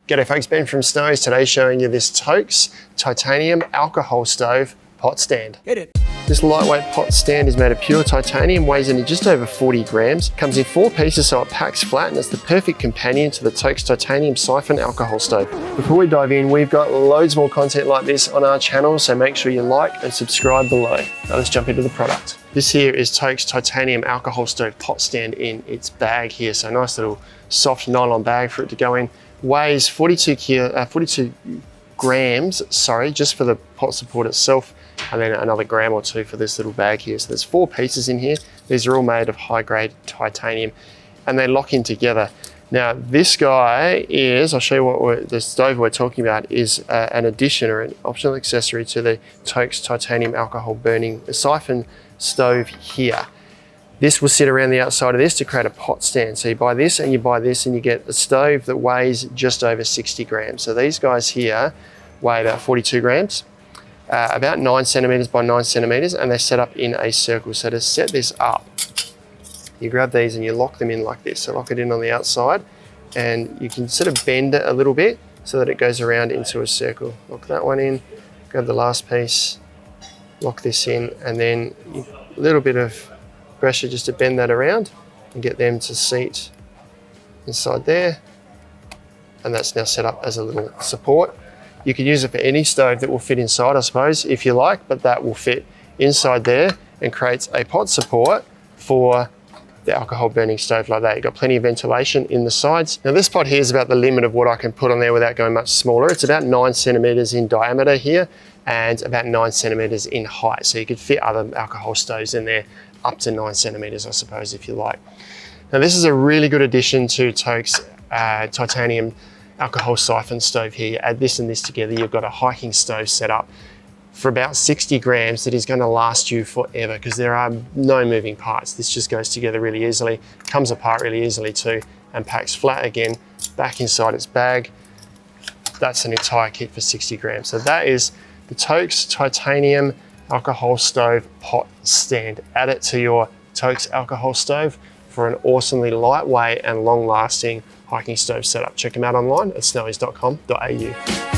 G'day folks, Ben from Snows. Today showing you this TOAKS titanium alcohol stove pot stand. Hit it. This lightweight pot stand is made of pure titanium, weighs in just over 40 grams, comes in 4 pieces so it packs flat, and it's the perfect companion to the TOAKS Titanium Siphon Alcohol Stove. Before we dive in, we've got loads more content like this on our channel, so make sure you like and subscribe below. Now let's jump into the product. This here is TOAKS Titanium Alcohol Stove pot stand in its bag here, so a nice little soft nylon bag for it to go in. Weighs 42 grams, just for the pot support itself, and then another gram or two for this little bag here. So there's 4 pieces in here. These are all made of high-grade titanium, and they lock in together. Now this guy is, I'll show you what the stove we're talking about is an addition or an optional accessory to the TOAKS Titanium Alcohol Burning Siphon Stove here. This will sit around the outside of this to create a pot stand. So you buy this and you buy this and you get a stove that weighs just over 60 grams. So these guys here weigh about 42 grams, about 9 centimeters by 9 centimeters, and they're set up in a circle. So to set this up, you grab these and you lock them in like this. So lock it in on the outside, and you can sort of bend it a little bit so that it goes around into a circle. Lock that one in, grab the last piece, lock this in, and then a little bit of pressure just to bend that around and get them to seat inside there. And that's now set up as a little support. You can use it for any stove that will fit inside, I suppose, if you like, but that will fit inside there and creates a pot support for the alcohol burning stove like that. You've got plenty of ventilation in the sides. Now this pot here is about the limit of what I can put on there without going much smaller. It's about 9 centimeters in diameter here and about 9 centimeters in height. So you could fit other alcohol stoves in there up to 9 centimeters, I suppose, if you like. Now this is a really good addition to TOAKS titanium alcohol siphon stove here. You add this and this together, you've got a hiking stove set up for about 60 grams that is going to last you forever because there are no moving parts. This just goes together really easily, comes apart really easily too, and packs flat again, back inside its bag. That's an entire kit for 60 grams. So that is the TOAKS titanium alcohol stove pot stand. Add it to your TOAKS alcohol stove for an awesomely lightweight and long-lasting hiking stove setup. Check them out online at snowies.com.au.